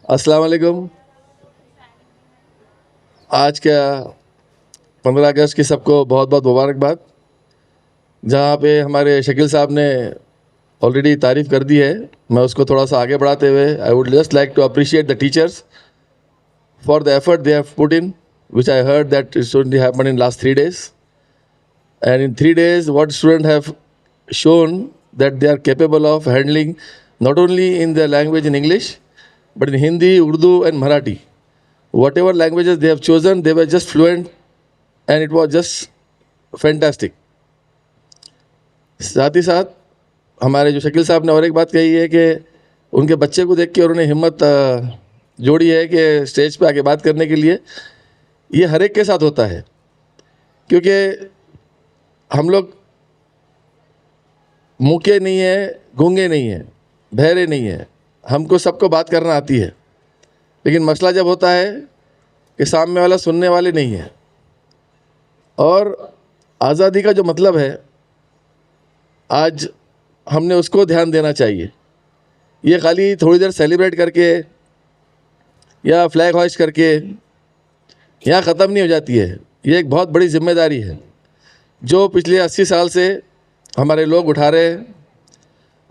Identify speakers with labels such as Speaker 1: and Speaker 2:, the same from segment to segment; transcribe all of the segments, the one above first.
Speaker 1: अस्सलाम वालेकुम। आज का 15 अगस्त की सबको बहुत बहुत मुबारकबाद। जहाँ पे हमारे शकील साहब ने ऑलरेडी तारीफ़ कर दी है, मैं उसको थोड़ा सा आगे बढ़ाते हुए I would just like to appreciate the teachers for the effort they have put in, which I heard that it's only happened in last 3 days. And in 3 days, what students have shown that they are capable of handling not only in the language in English, but in Hindi, Urdu, and Marathi. Whatever languages they have chosen, they were just fluent, and it was just fantastic. साथ ही साथ हमारे जो शकील साहब ने और एक बात कही है कि उनके बच्चे को देख के उन्होंने हिम्मत जोड़ी है कि स्टेज पे आके बात करने के लिए। ये हर एक के साथ होता है, क्योंकि हम लोग मूके नहीं हैं, गूंगे नहीं हैं, बहरे नहीं हैं, हमको सबको बात करना आती है। लेकिन मसला जब होता है कि सामने वाला सुनने वाले नहीं है। और आज़ादी का जो मतलब है, आज हमने उसको ध्यान देना चाहिए। ये खाली थोड़ी देर सेलिब्रेट करके या फ्लैग होइस्ट करके यहाँ ख़त्म नहीं हो जाती है। ये एक बहुत बड़ी जिम्मेदारी है जो पिछले 80 साल से हमारे लोग उठा रहे हैं,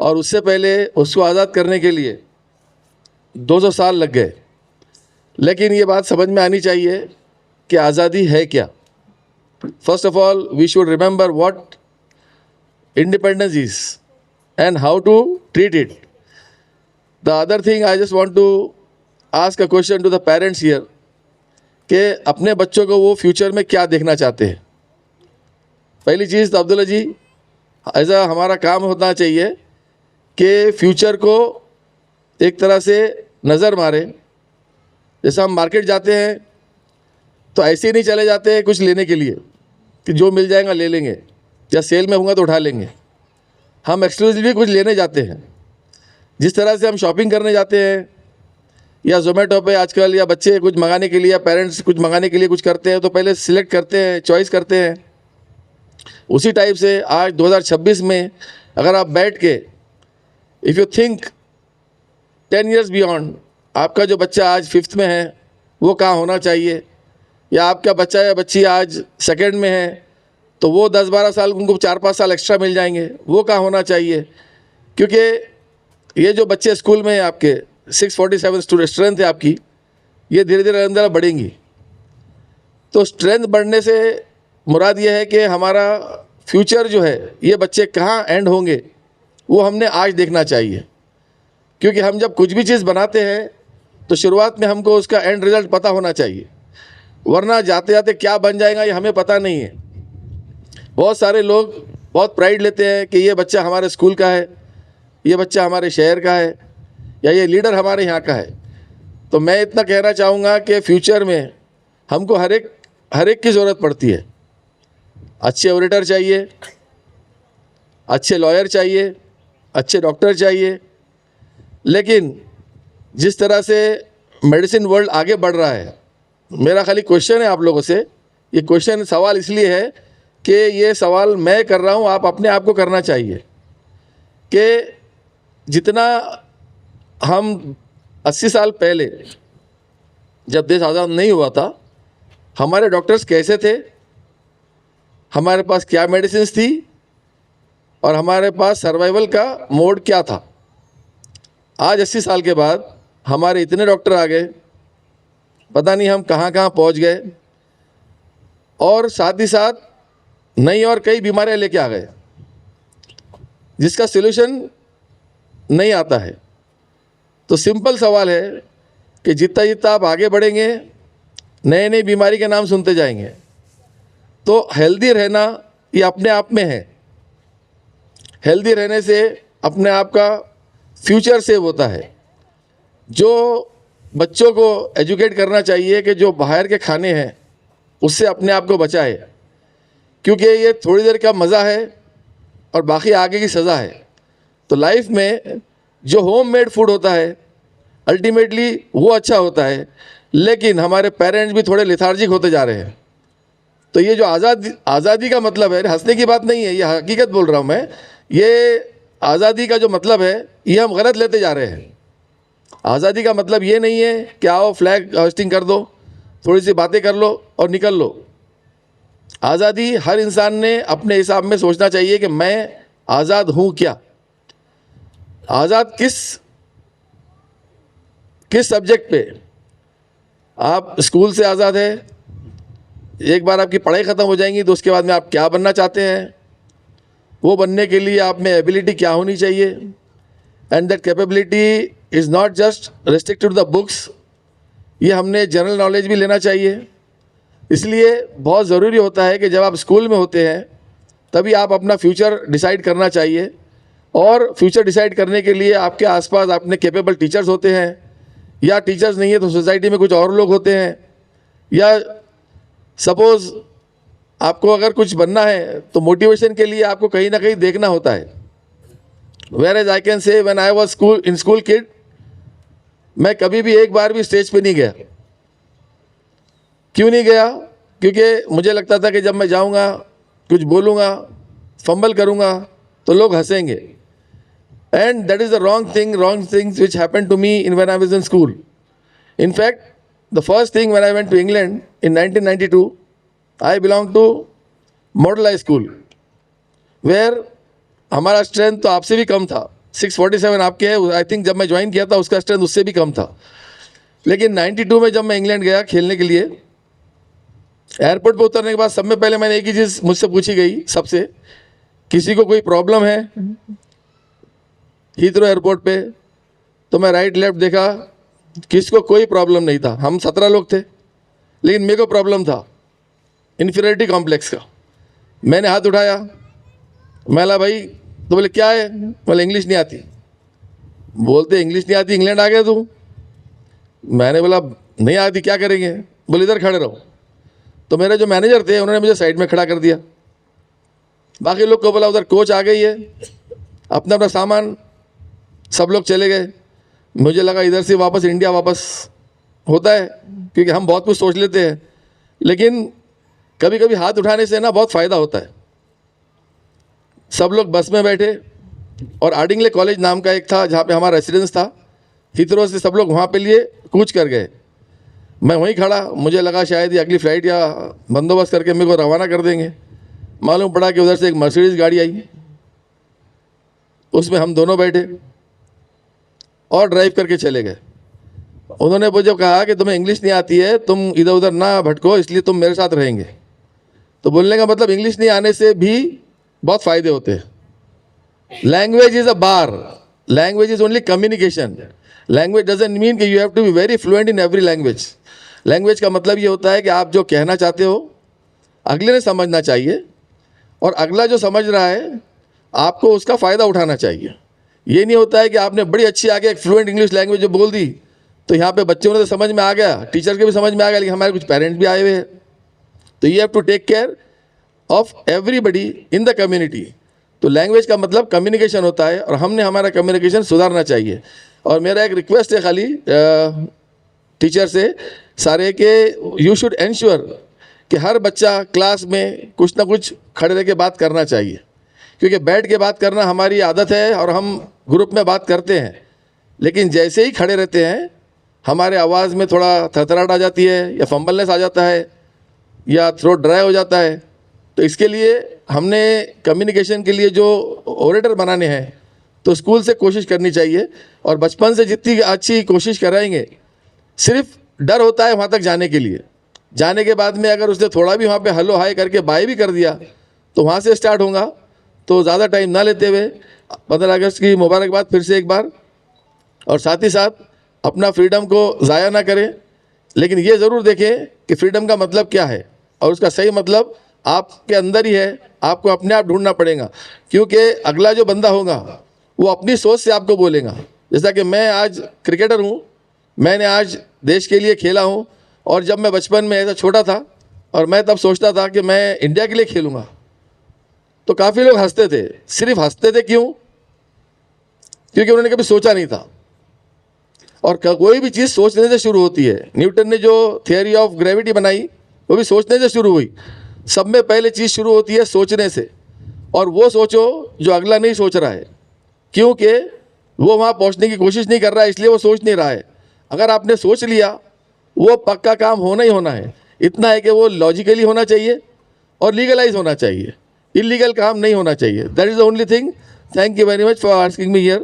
Speaker 1: और उससे पहले उसको आज़ाद करने के लिए 200 साल लग गए। लेकिन ये बात समझ में आनी चाहिए कि आज़ादी है क्या। First of all we should remember what independence is and how to treat it. The other thing I just want to ask a question to the parents here कि अपने बच्चों को वो फ्यूचर में क्या देखना चाहते हैं। पहली चीज़ तो अब्दुल्ला जी, ऐसा हमारा काम होना चाहिए कि फ्यूचर को एक तरह से नज़र मारे। जैसे हम मार्केट जाते हैं तो ऐसे ही नहीं चले जाते हैं कुछ लेने के लिए कि जो मिल जाएगा ले लेंगे या सेल में होगा तो उठा लेंगे। हम एक्सक्लूसिवली कुछ लेने जाते हैं। जिस तरह से हम शॉपिंग करने जाते हैं या जोमेटो पे आजकल, या बच्चे कुछ मंगाने के लिए या पेरेंट्स कुछ मंगाने के लिए कुछ करते हैं तो पहले सिलेक्ट करते हैं, चॉइस करते हैं। उसी टाइप से आज 2026 में अगर आप बैठ के if you think 10 years beyond, आपका जो बच्चा आज 5th में है वो कहाँ होना चाहिए, या आपका बच्चा या बच्ची आज 2nd में है तो वो 10-12 साल, उनको 4-5 साल एक्स्ट्रा मिल जाएंगे, वो कहाँ होना चाहिए। क्योंकि ये जो बच्चे स्कूल में आपके 647 स्ट्रेंथ है आपकी, ये धीरे धीरे अंदर बढ़ेंगी। तो स्ट्रेंथ बढ़ने से मुराद ये है कि हमारा फ्यूचर जो है, ये बच्चे कहाँ एंड होंगे वो हमने आज देखना चाहिए। क्योंकि हम जब कुछ भी चीज़ बनाते हैं तो शुरुआत में हमको उसका एंड रिज़ल्ट पता होना चाहिए, वरना जाते जाते क्या बन जाएगा ये हमें पता नहीं है। बहुत सारे लोग बहुत प्राइड लेते हैं कि ये बच्चा हमारे स्कूल का है, ये बच्चा हमारे शहर का है, या ये लीडर हमारे यहाँ का है। तो मैं इतना कहना चाहूँगा कि फ्यूचर में हमको हर एक की ज़रूरत पड़ती है। अच्छे ऑडिटर चाहिए, अच्छे लॉयर चाहिए, अच्छे डॉक्टर चाहिए। लेकिन जिस तरह से मेडिसिन वर्ल्ड आगे बढ़ रहा है, मेरा खाली क्वेश्चन है आप लोगों से, ये क्वेश्चन सवाल इसलिए है कि ये सवाल मैं कर रहा हूँ, आप अपने आप को करना चाहिए कि जितना हम 80 साल पहले जब देश आज़ाद नहीं हुआ था, हमारे डॉक्टर्स कैसे थे, हमारे पास क्या मेडिसिन थी, और हमारे पास सर्वाइवल का मोड क्या था। आज 80 साल के बाद हमारे इतने डॉक्टर आ गए, पता नहीं हम कहाँ कहाँ पहुँच गए, और साथ ही साथ नई और कई बीमारियां लेके आ गए जिसका सॉल्यूशन नहीं आता है। तो सिंपल सवाल है कि जितना जितना आप आगे बढ़ेंगे, नए नई बीमारी के नाम सुनते जाएंगे। तो हेल्दी रहना ये अपने आप में है। हेल्दी रहने से अपने आप का फ्यूचर सेव होता है। जो बच्चों को एजुकेट करना चाहिए कि जो बाहर के खाने हैं उससे अपने आप को बचाए, क्योंकि ये थोड़ी देर का मज़ा है और बाकी आगे की सज़ा है। तो लाइफ में जो होम मेड फूड होता है अल्टीमेटली वो अच्छा होता है। लेकिन हमारे पेरेंट्स भी थोड़े लेथार्जिक होते जा रहे हैं। तो ये जो आज़ादी का मतलब है, हंसने की बात नहीं है, ये हकीकत बोल रहा हूँ मैं। ये आज़ादी का जो मतलब है ये हम गलत लेते जा रहे हैं। आज़ादी का मतलब ये नहीं है कि आओ फ्लैग होस्टिंग कर दो, थोड़ी सी बातें कर लो और निकल लो। आज़ादी हर इंसान ने अपने हिसाब में सोचना चाहिए कि मैं आज़ाद हूँ क्या, आज़ाद किस सब्जेक्ट पे। आप स्कूल से आज़ाद है, एक बार आपकी पढ़ाई ख़त्म हो जाएंगी तो उसके बाद में आप क्या बनना चाहते हैं, वो बनने के लिए आप में एबिलिटी क्या होनी चाहिए। And that capability is not just restricted to the books, ये हमने जनरल नॉलेज भी लेना चाहिए। इसलिए बहुत ज़रूरी होता है कि जब आप स्कूल में होते हैं तभी आप अपना फ्यूचर डिसाइड करना चाहिए, और फ्यूचर डिसाइड करने के लिए आपके आसपास अपने कैपेबल टीचर्स होते हैं, या टीचर्स नहीं है तो सोसाइटी में कुछ और लोग होते हैं, या सपोज़ आपको अगर कुछ बनना है तो मोटिवेशन के लिए आपको कहीं ना कहीं देखना होता है। Where as I can say when I was school kid, मैं कभी भी एक बार भी स्टेज पे नहीं गया। क्यों नहीं गया? क्योंकि मुझे लगता था कि जब मैं जाऊंगा, कुछ बोलूँगा, फंबल करूँगा तो लोग हंसेंगे। And that is the wrong things which happened to me when I was in school. In fact, the first thing when I went to England in 1992, I belonged to Model High School, where हमारा strength तो आपसे भी कम था, 647 आपके है। I think जब मैं join किया था उसका स्ट्रेंथ उससे भी कम था। लेकिन 92 में जब मैं इंग्लैंड गया खेलने के लिए, एयरपोर्ट पे उतरने के बाद सब में पहले मैंने एक ही चीज़ मुझसे पूछी गई सबसे, किसी को कोई प्रॉब्लम है हीथ्रो एयरपोर्ट पे? तो मैं राइट लेफ्ट देखा, किसको कोई प्रॉब्लम नहीं था। हम 17 लोग थे, लेकिन मेरे को प्रॉब्लम था इन्फीरियरिटी कॉम्प्लेक्स का। मैंने हाथ उठाया, मैला भाई, तो बोले क्या है? बोले इंग्लिश नहीं आती। बोलते इंग्लिश नहीं आती, इंग्लैंड आ गया तू? मैंने बोला नहीं आती, क्या करेंगे? बोले इधर खड़े रहो। तो मेरे जो मैनेजर थे उन्होंने मुझे साइड में खड़ा कर दिया। बाकी लोग को बोला उधर कोच आ गई है, अपना अपना सामान, सब लोग चले गए। मुझे लगा इधर से वापस इंडिया वापस होता है, क्योंकि हम बहुत कुछ सोच लेते हैं, लेकिन कभी कभी हाथ उठाने से ना बहुत फ़ायदा होता है। सब लोग बस में बैठे और आर्डिंगले कॉलेज नाम का एक था जहाँ पे हमारा रेसिडेंस था, हीथ्रो से सब लोग वहाँ पे लिए कूच कर गए। मैं वहीं खड़ा, मुझे लगा शायद ये अगली फ़्लाइट या बंदोबस्त करके मेरे को रवाना कर देंगे। मालूम पड़ा कि उधर से एक मर्सिडीज़ गाड़ी आई, उसमें हम दोनों बैठे और ड्राइव करके चले गए। उन्होंने मुझे कहा कि तुम्हें इंग्लिश नहीं आती है, तुम इधर उधर ना भटको, इसलिए तुम मेरे साथ रहेंगे। तो बोलने का मतलब इंग्लिश नहीं आने से भी बहुत फ़ायदे होते हैं। Language is a bar, language is only communication. Language doesn't mean कि you have to be very fluent in every language. Language का मतलब ये होता है कि आप जो कहना चाहते हो अगले ने समझना चाहिए, और अगला जो समझ रहा है आपको उसका फ़ायदा उठाना चाहिए। ये नहीं होता है कि आपने बड़ी अच्छी आगे एक फ्लुएंट इंग्लिश लैंग्वेज जो बोल दी तो यहाँ पे बच्चों ने तो समझ में आ गया, टीचर के भी समझ में आ गया, लेकिन हमारे कुछ पेरेंट्स भी आए हुए हैं। तो you have to take care of everybody in the community. तो लैंग्वेज का मतलब कम्युनिकेशन होता है, और हमने हमारा कम्युनिकेशन सुधारना चाहिए। और मेरा एक रिक्वेस्ट है खाली टीचर से सारे के, यू शुड एंश्योर कि हर बच्चा क्लास में कुछ ना कुछ खड़े रह के बात करना चाहिए, क्योंकि बैठ के बात करना हमारी आदत है और हम ग्रुप में बात करते हैं, लेकिन जैसे ही खड़े रहते हैं हमारे आवाज़ में थोड़ा थरथराहट आ जाती है, या फंबलनेस आ जाता है, या थ्रोट ड्राई हो जाता है। तो इसके लिए हमने कम्युनिकेशन के लिए जो ओरेटर बनाने हैं तो स्कूल से कोशिश करनी चाहिए, और बचपन से जितनी अच्छी कोशिश कराएंगे। सिर्फ डर होता है वहाँ तक जाने के लिए, जाने के बाद में अगर उसने थोड़ा भी वहाँ पे हेलो हाय करके बाय भी कर दिया तो वहाँ से स्टार्ट होगा। तो ज़्यादा टाइम ना लेते हुए 15 अगस्त की मुबारकबाद फिर से एक बार, और साथ ही साथ अपना फ्रीडम को ज़ाया ना करें, लेकिन ये ज़रूर देखें कि फ्रीडम का मतलब क्या है, और उसका सही मतलब आपके अंदर ही है, आपको अपने आप ढूंढना पड़ेगा। क्योंकि अगला जो बंदा होगा वो अपनी सोच से आपको बोलेगा। जैसा कि मैं आज क्रिकेटर हूँ, मैंने आज देश के लिए खेला हूँ, और जब मैं बचपन में ऐसा छोटा था और मैं तब सोचता था कि मैं इंडिया के लिए खेलूँगा, तो काफ़ी लोग हंसते थे। सिर्फ हंसते थे क्यों? क्योंकि उन्होंने कभी सोचा नहीं था। और कोई भी चीज़ सोचने से शुरू होती है। न्यूटन ने जो थियरी ऑफ ग्रेविटी बनाई वो भी सोचने से शुरू हुई। सब में पहले चीज़ शुरू होती है सोचने से, और वो सोचो जो अगला नहीं सोच रहा है, क्योंकि वो वहाँ पहुँचने की कोशिश नहीं कर रहा है, इसलिए वो सोच नहीं रहा है। अगर आपने सोच लिया, वो पक्का काम होना ही होना है। इतना है कि वो लॉजिकली होना चाहिए और लीगलाइज होना चाहिए, इलीगल काम नहीं होना चाहिए। That is the only thing. Thank you very much for asking me here.